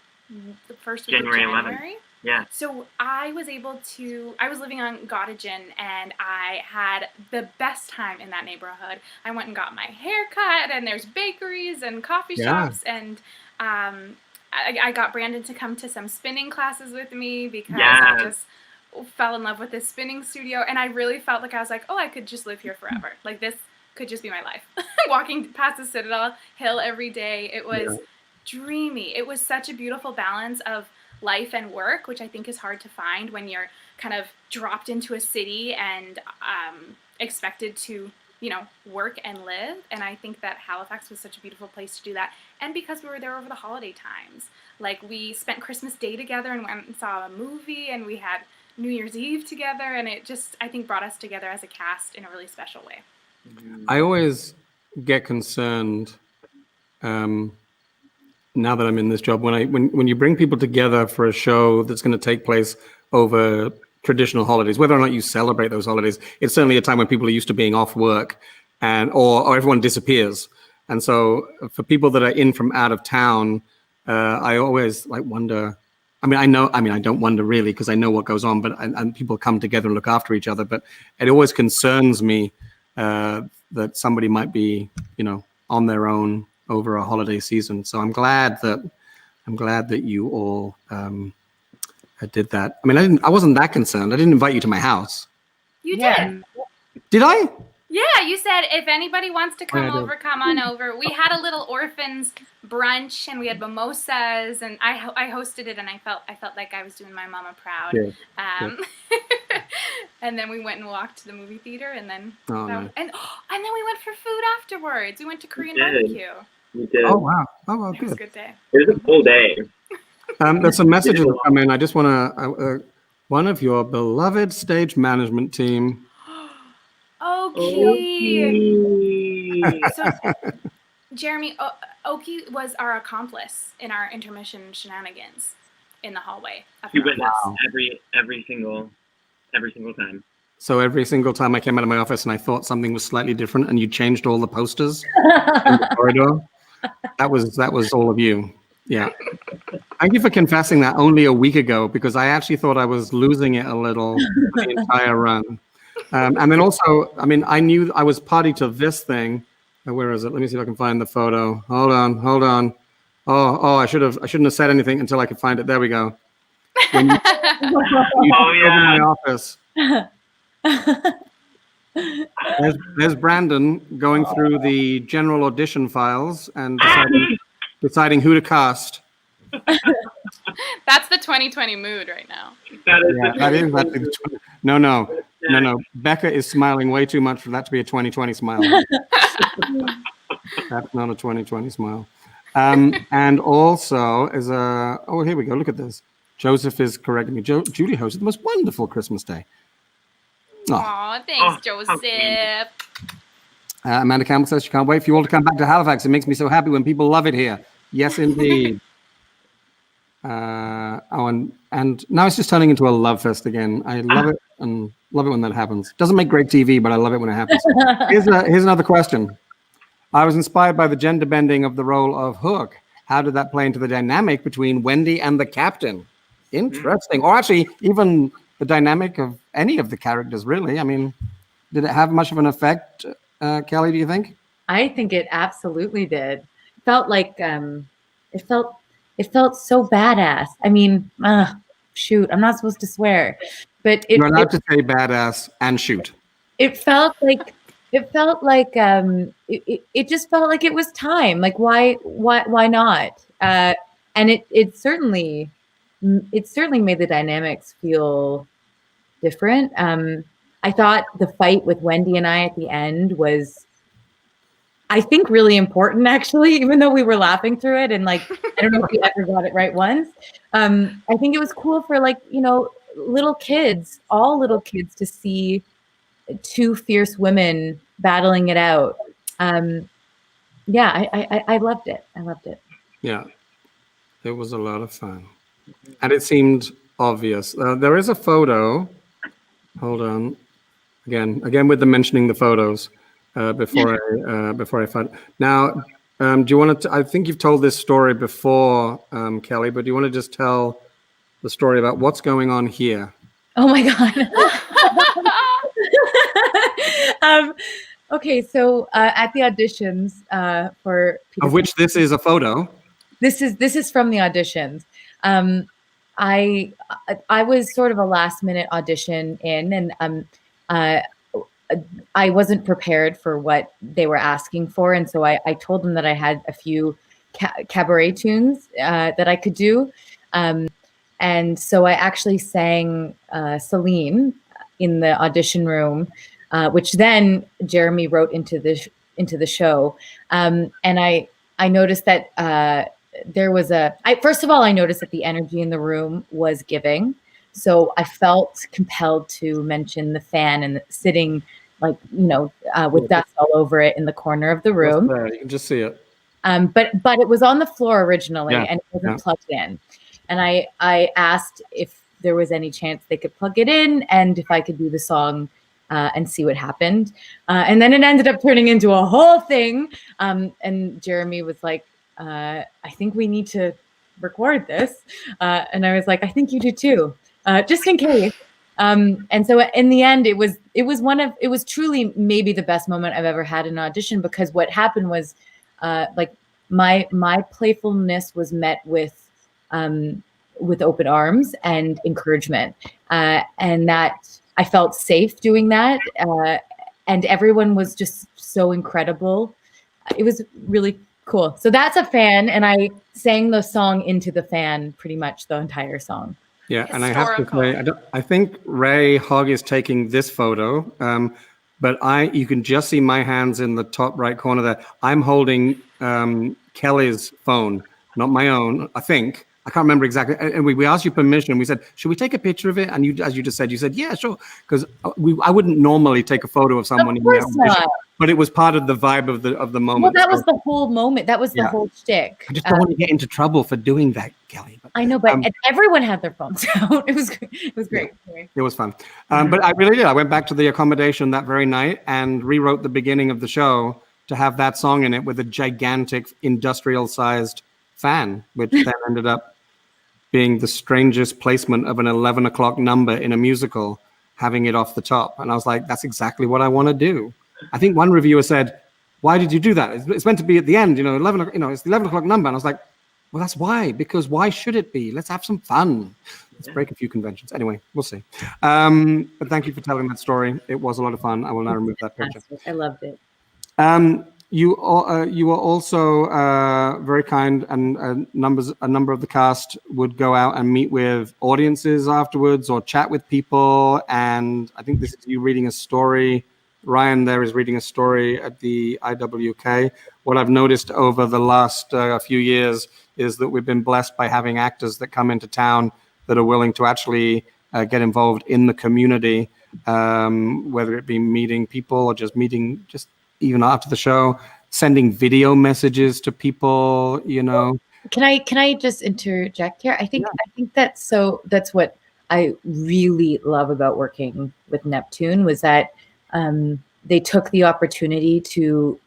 the first week of January. Yeah. So I was living on Gottingen, and I had the best time in that neighborhood. I went and got my hair cut, and there's bakeries and coffee shops, and I got Brandon to come to some spinning classes with me because I just fell in love with this spinning studio, and I really felt like I was like, oh, I could just live here forever. Like this could just be my life. Walking past the Citadel Hill every day, it was dreamy. It was such a beautiful balance of life and work, which I think is hard to find when you're kind of dropped into a city and expected to, work and live. And I think that Halifax was such a beautiful place to do that. And because we were there over the holiday times, like we spent Christmas Day together and went and saw a movie, and we had New Year's Eve together, and it just, I think, brought us together as a cast in a really special way. I always get concerned now that I'm in this job, when you bring people together for a show that's going to take place over traditional holidays, whether or not you celebrate those holidays, it's certainly a time when people are used to being off work, and or everyone disappears. And so for people that are in from out of town, I always wonder. I don't wonder really, because I know what goes on, and people come together and look after each other. But it always concerns me that somebody might be, on their own over a holiday season. So I'm glad that you all did that. I wasn't that concerned. I didn't invite you to my house. You did. Did I? Yeah, you said if anybody wants to come over, come on over. We had a little orphans brunch, and we had mimosas, and I hosted it, and I felt like I was doing my mama proud. Yeah. And then we went and walked to the movie theater, and then nice. and then we went for food afterwards. We went to Korean barbecue. We did. Oh wow! Oh well, It was a good. good day. It was a full day. There's some messages that come in. I just want to one of your beloved stage management team. Oki. So, Jeremy, Oki was our accomplice in our intermission shenanigans in the hallway. He witnessed every single time. So every single time I came out of my office and I thought something was slightly different, and you changed all the posters in the corridor. That was all of you. Yeah. Thank you for confessing that only a week ago, because I actually thought I was losing it a little for the entire run. And then also, I knew I was party to this thing Where is it? Let me see if I can find the photo. Hold on. Oh, I shouldn't have said anything until I could find it. There we go. When you Oh, took over my yeah. office. There's Brandon going through the general audition files and deciding who to cast. That's the 2020 mood right now. That is Yeah, that is actually no. Becca is smiling way too much for that to be a 2020 smile. That's not a 2020 smile. And also as here we go. Look at this. Joseph is correcting me. Julie hosted the most wonderful Christmas day. Aw, thanks, Joseph. Amanda Campbell says she can't wait for you all to come back to Halifax. It makes me so happy when people love it here. Yes, indeed. And now it's just turning into a love fest again. I love it and love it when that happens. Doesn't make great TV, but I love it when it happens. Here's another question. I was inspired by the gender bending of the role of Hook. How did that play into the dynamic between Wendy and the captain? Interesting. Or actually, even the dynamic of any of the characters, really. I mean, did it have much of an effect, Kelly, do you think? I think it absolutely did. Felt like it felt so badass. I mean, shoot, I'm not supposed to swear, but You're allowed to say badass and shoot. It felt like it just felt like it was time. Like why not? And it certainly made the dynamics feel different. I thought the fight with Wendy and I at the end was, I think, really important, actually, even though we were laughing through it. And like, I don't know if we ever got it right once. I think it was cool for little kids, all little kids, to see two fierce women battling it out. I loved it. I loved it. Yeah, it was a lot of fun. And it seemed obvious. There is a photo. Hold on. Again with the mentioning the photos before I find. Now, do you want to? I think you've told this story before, Kelly, but do you want to just tell the story about what's going on here? Oh my God. Okay, so at the auditions for Peter of which this is a photo. This is from the auditions. I was sort of a last minute audition in, and I wasn't prepared for what they were asking for, and so I told them that I had a few cabaret tunes that I could do, and so I actually sang Celine in the audition room, which then Jeremy wrote into the show, and I noticed that. There was first of all, I noticed that the energy in the room was giving. So I felt compelled to mention the fan and sitting with dust all over it in the corner of the room. You can just see it. But it was on the floor originally, Yeah, and it wasn't plugged in. And I asked if there was any chance they could plug it in and if I could do the song and see what happened. And then it ended up turning into a whole thing. And Jeremy was like, I think we need to record this. And I was like, I think you do too, just in case. And so in the end, it was truly maybe the best moment I've ever had in an audition, because what happened was my playfulness was met with open arms and encouragement. And that I felt safe doing that. And everyone was just so incredible. It was really cool. So that's a fan, and I sang the song into the fan pretty much the entire song. Yeah, and I have to say, I think Ray Hogg is taking this photo, but you can just see my hands in the top right corner there. I'm holding Kelly's phone, not my own, I think. I can't remember exactly. And we asked you permission. We said, should we take a picture of it? And you, as you just said, yeah, sure. Because I wouldn't normally take a photo of someone. Of course not. But it was part of the vibe of the moment. Well, that was the whole moment. That was the whole shtick. I just don't want to get into trouble for doing that, Kelly. But, I know, but everyone had their phones out. It was great. Yeah, it was fun. But I really did. I went back to the accommodation that very night and rewrote the beginning of the show to have that song in it with a gigantic industrial-sized fan, which then ended up being the strangest placement of an 11 o'clock number in a musical, having it off the top. And I was like, that's exactly what I want to do. I think one reviewer said, why did you do that? It's meant to be at the end, 11, it's the 11 o'clock number. And I was like, well, that's why, because why should it be? Let's have some fun. Let's break a few conventions. Anyway, we'll see. But thank you for telling that story. It was a lot of fun. I will now remove that picture. I loved it. You were also very kind, and a number of the cast would go out and meet with audiences afterwards or chat with people. And I think this is you reading a story. Ryan there is reading a story at the IWK. What I've noticed over the last few years is that we've been blessed by having actors that come into town that are willing to actually get involved in the community, whether it be meeting people or just even after the show, sending video messages to people, Can I just interject here? I think that's what I really love about working with Neptune was that they took the opportunity to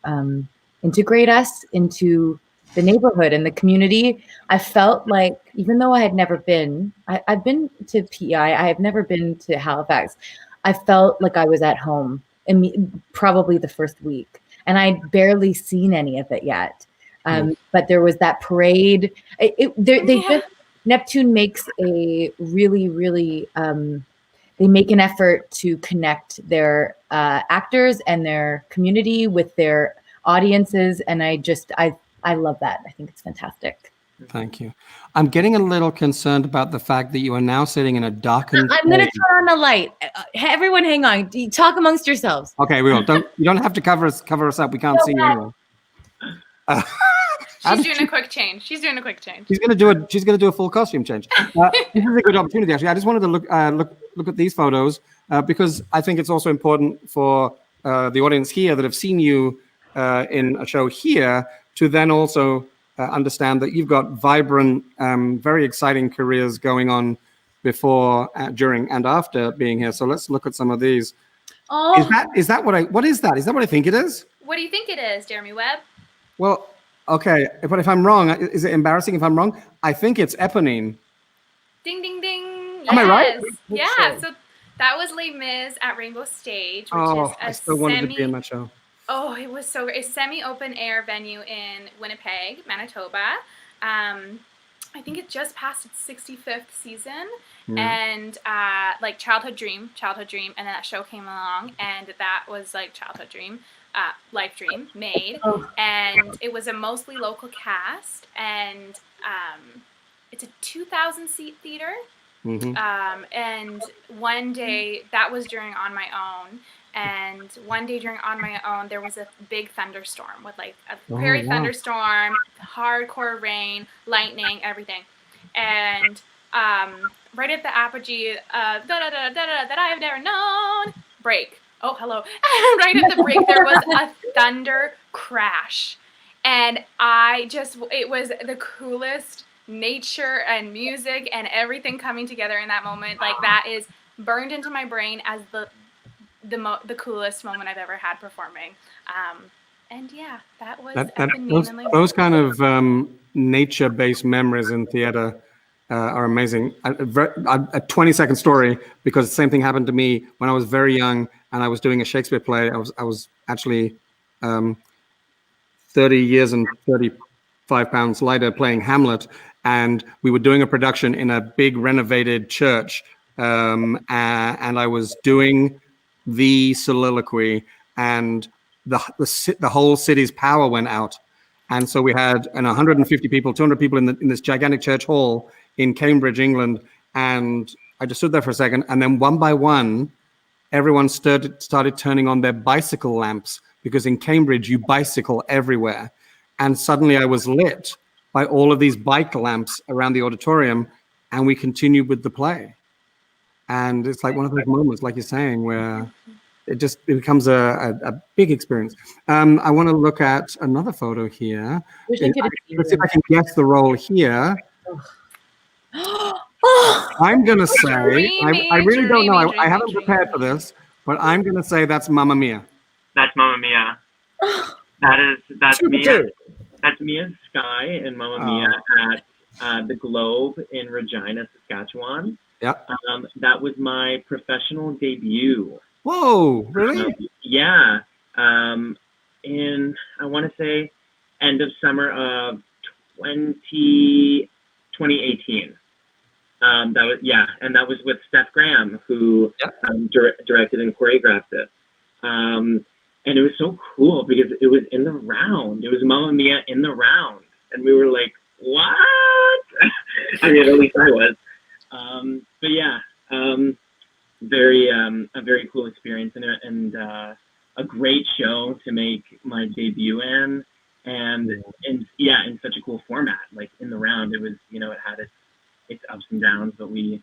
integrate us into the neighborhood and the community. I felt like, even though I had never been, I've been to PEI, I have never been to Halifax. I felt like I was at home probably the first week, and I'd barely seen any of it yet. But there was that parade. Neptune makes a really, really, they make an effort to connect their actors and their community with their audiences. And I love that. I think it's fantastic. Thank you. I'm getting a little concerned about the fact that you are now sitting in a darkened. I'm going to turn on the light. Everyone, hang on. Talk amongst yourselves. Okay, we will. You don't have to cover us up. We can't see you anyway. She's doing a quick change. She's gonna do a full costume change. This is a good opportunity, actually. I just wanted to look at these photos because I think it's also important for the audience here that have seen you in a show here to then also understand that you've got vibrant, very exciting careers going on before, during, and after being here. So let's look at some of these. Oh, is that what is that? Is that what I think it is? What do you think it is, Jeremy Webb? Well, okay, but if I'm wrong, is it embarrassing if I'm wrong? I think it's Eponine. Ding, ding, ding. Am I right? Yeah, so that was Les Mis at Rainbow Stage, which is I still wanted to be in that show. Oh, it was so great. A semi-open air venue in Winnipeg, Manitoba. I think it just passed its 65th season. And like childhood dream, and then that show came along, and that was like childhood dream, life dream made. And it was a mostly local cast, and it's a 2,000 seat theater. And one day, that was during On My Own. And one day during On My Own, there was a big thunderstorm with like a prairie thunderstorm, hardcore rain, lightning, everything. And right at the apogee of that I have never known, break. Oh, hello. Right at the break, there was a thunder crash. And it was the coolest nature and music and everything coming together in that moment. Like that is burned into my brain as the coolest moment I've ever had performing. And yeah, that was those kind of nature-based memories in theater are amazing. A 20-second story, because the same thing happened to me when I was very young and I was doing a Shakespeare play. I was actually 30 years and 35 pounds lighter playing Hamlet, and we were doing a production in a big renovated church, and I was doing the soliloquy, and the whole city's power went out, and so we had 150 people, 200 people in this gigantic church hall in Cambridge, England, and I just stood there for a second, and then one by one, everyone started turning on their bicycle lamps, because in Cambridge you bicycle everywhere, and suddenly I was lit by all of these bike lamps around the auditorium, and we continued with the play. And it's like one of those moments, like you're saying, where it becomes a big experience. I want to look at another photo here. Let's see if I can guess the role here. I'm going to say, I really don't know. I haven't prepared for this, but I'm going to say that's Mamma Mia. That's Mamma Mia. That's Mia. That's Mia Sky and Mamma Mia at the Globe in Regina, Saskatchewan. Yeah. That was my professional debut. Whoa, really? Yeah. in, I want to say, end of summer of 2018. That was, yeah, and that was with Steph Graham, who directed and choreographed it. And it was so cool because it was in the round. It was Mamma Mia in the round, and we were like, "What?" I mean, at least I was. But yeah, a very cool experience and a great show to make my debut in, and in such a cool format. Like in the round, it was, you know, it had its ups and downs, but we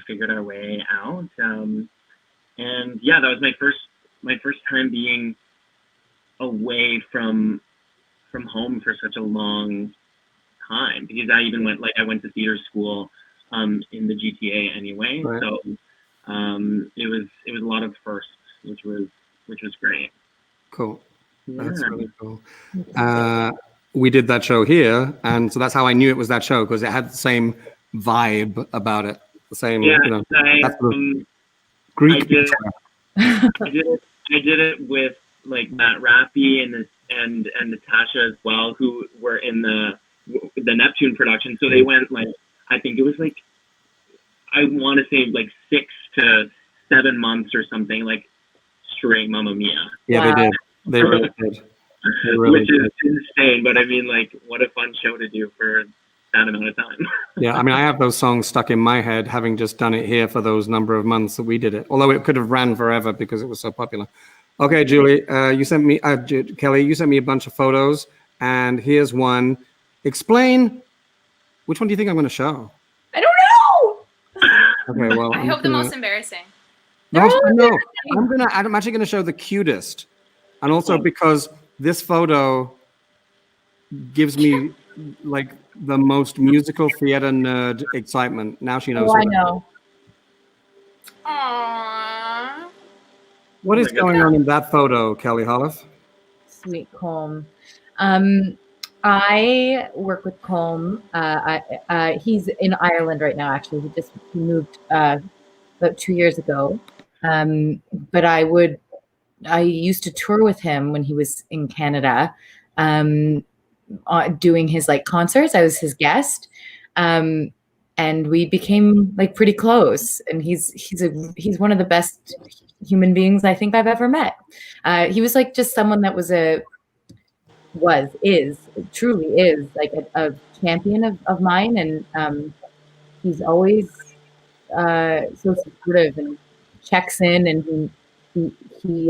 figured our way out. And yeah, that was my first time being away from home for such a long time, because I even went to theater school in the GTA anyway. Right. So it was a lot of firsts, which was great. Cool. That's Yeah. really cool. We did that show here, and so that's how I knew it was that show, because it had the same vibe about it. The same, Yeah, you know, I that's the Greek. did it with like Matt Rappy and Natasha as well, who were in the Neptune production. So they went like, I think it was like, I want to say like 6 to 7 months or something, like straight Mamma Mia. Yeah, Wow. they did. They really did. They really Which did. is insane, but I mean, like, what a fun show to do for that amount of time. Yeah, I mean, I have those songs stuck in my head, having just done it here for those number of months that we did it. Although it could have ran forever because it was so popular. Okay, Julie, you sent me, Kelly, you sent me a bunch of photos, and here's one. Explain, which one do you think I'm going to show? I don't know. Okay, well, I hope the most embarrassing. No, I'm actually going to show the cutest, and also because this photo gives me like the most musical theater nerd excitement. Now she knows. Oh, I know. Aww. What is going on in that photo, Kelly Holiff? Sweet Colm. I work with Colm. He's in Ireland right now. Actually, he moved about 2 years ago. But I used to tour with him when he was in Canada, doing his like concerts. I was his guest, and we became like pretty close. And he's one of the best human beings I think I've ever met. He was like just someone that truly is like a champion of mine, and he's always so supportive and checks in, and he's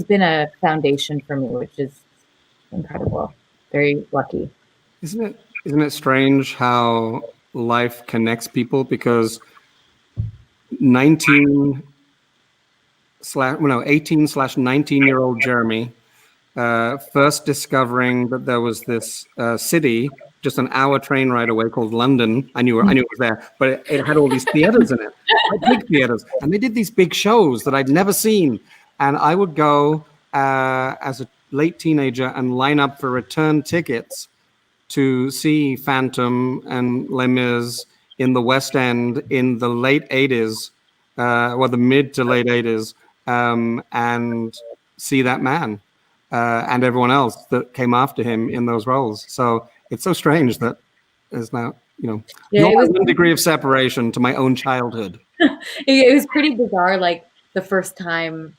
been a foundation for me, which is incredible. Very lucky. Isn't it strange how life connects people? Because 18/19-year-old Jeremy, first discovering that there was this city just an hour train ride away called London. I knew it was there, but it had all these theaters in it, big theaters, and they did these big shows that I'd never seen. And I would go as a late teenager and line up for return tickets to see Phantom and Les Mis in the West End in the late 80s, the mid to late 80s, and see that man and everyone else that came after him in those roles. So it's so strange that there's now, not one degree of separation to my own childhood. It was pretty bizarre. Like the first time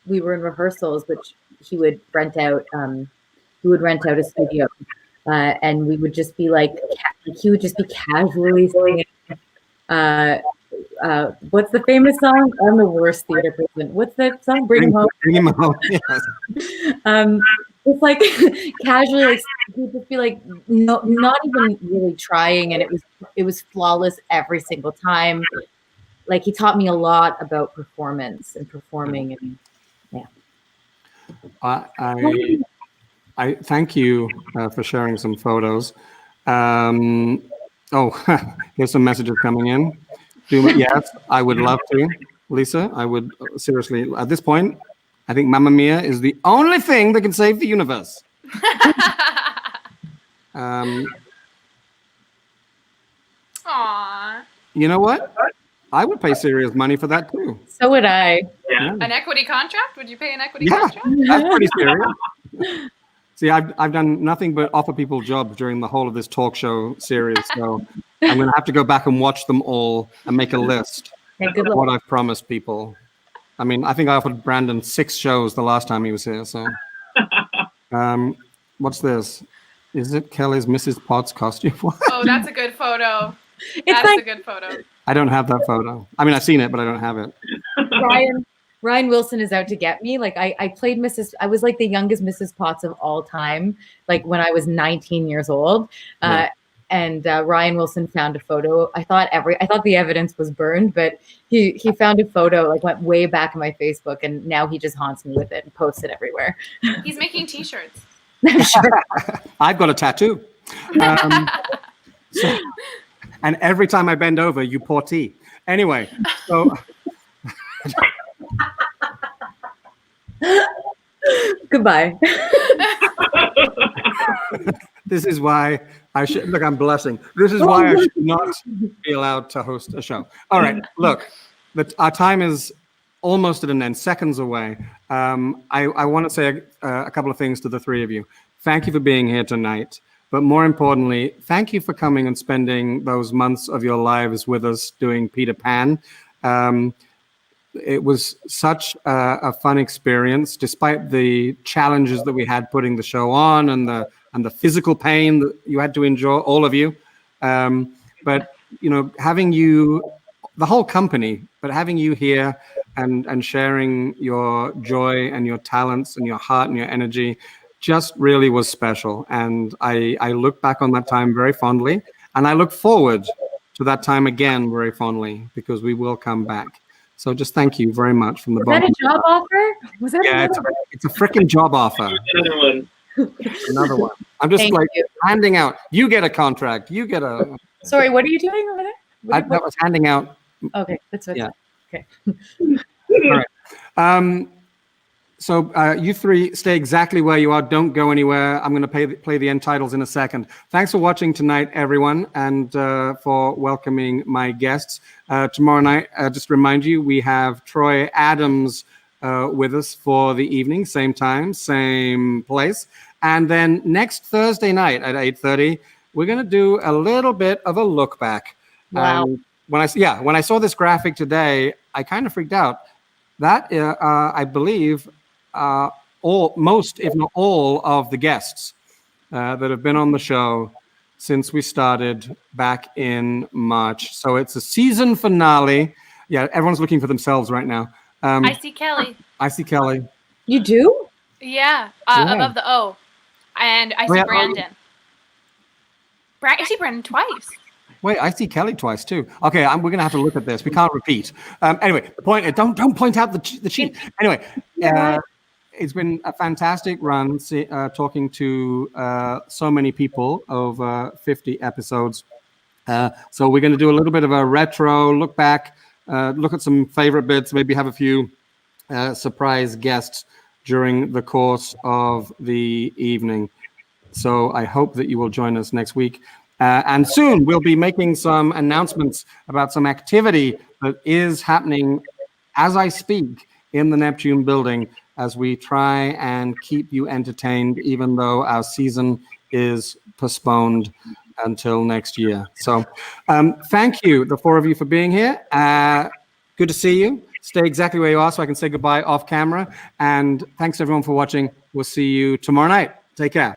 we were in rehearsals, which he would rent out a studio, and we would just be like, he would just be casually singing. What's the famous song? I'm the worst theater person. What's that song? Bring Him Home. Bring Him Home. Yes. It's like casually, like he'd just be like, no, not even really trying, and it was flawless every single time. Like he taught me a lot about performance and performing, and yeah. I thank you for sharing some photos. Here's some messages coming in. Yes, I would love to, Lisa. I would seriously. At this point, I think Mamma Mia is the only thing that can save the universe. Aww. You know what? I would pay serious money for that too. So would I. Yeah. An equity contract? Would you pay an equity Yeah, contract? that's pretty serious. See, I've done nothing but offer people jobs during the whole of this talk show series, so I'm going to have to go back and watch them all and make a list Yeah, good of luck. what I've promised people. I mean, I think I offered Brandon 6 shows the last time he was here. So, what's this? Is it Kelly's Mrs. Potts costume? Oh, that's a good photo. It's That's like a good photo. I don't have that photo. I mean, I've seen it, but I don't have it. Ryan Wilson is out to get me. Like I played I was like the youngest Mrs. Potts of all time, like when I was 19 years old. And Ryan Wilson found a photo. I thought the evidence was burned, but he found a photo, like went way back in my Facebook, and now he just haunts me with it and posts it everywhere. He's making t-shirts. I'm sure. I've got a tattoo. So, and every time I bend over, you pour tea. Anyway, so Goodbye. this is why I should look. I'm blushing. This is why I should not be allowed to host a show. All right, look, our time is almost at an end, seconds away. I want to say a couple of things to the three of you. Thank you for being here tonight. But more importantly, thank you for coming and spending those months of your lives with us doing Peter Pan. It was such a fun experience, despite the challenges that we had putting the show on and the physical pain that you had to endure, all of you. But you know, having you, the whole company, but having you here and sharing your joy and your talents and your heart and your energy just really was special. And I look back on that time very fondly, and I look forward to that time again very fondly, because we will come back. So just thank you very much from the bottom. Was that a job offer? Was that It's a freaking job offer. Another one. Another one. I'm just Thank like you. handing out. You get a contract. You get a. Sorry, what are you doing over there? That was handing out. Okay, that's what. Yeah. Okay. All right. So you three stay exactly where you are. Don't go anywhere. I'm going to play the end titles in a second. Thanks for watching tonight, everyone, and for welcoming my guests. Tomorrow night, just remind you, we have Troy Adams with us for the evening, same time, same place. And then next Thursday night at 8:30, we're going to do a little bit of a look back. Wow. When I saw this graphic today, I kind of freaked out. That I believe most, if not all, of the guests that have been on the show since we started back in March. So it's a season finale. Yeah, everyone's looking for themselves right now. I see Kelly. I see Kelly. You do? Yeah, Yeah. above the O. And I see yeah. Brandon. I see Brandon twice. Wait, I see Kelly twice too. Okay, we're gonna have to look at this. We can't repeat. Anyway, the point. Don't point out the cheat. Anyway, it's been a fantastic run talking to so many people over 50 episodes. So we're going to do a little bit of a retro look back, look at some favorite bits, maybe have a few surprise guests during the course of the evening. So I hope that you will join us next week. And soon we'll be making some announcements about some activity that is happening as I speak in the Neptune building, as we try and keep you entertained, even though our season is postponed until next year. So thank you, the four of you, for being here. Good to see you. Stay exactly where you are so I can say goodbye off camera. And thanks everyone for watching. We'll see you tomorrow night. Take care.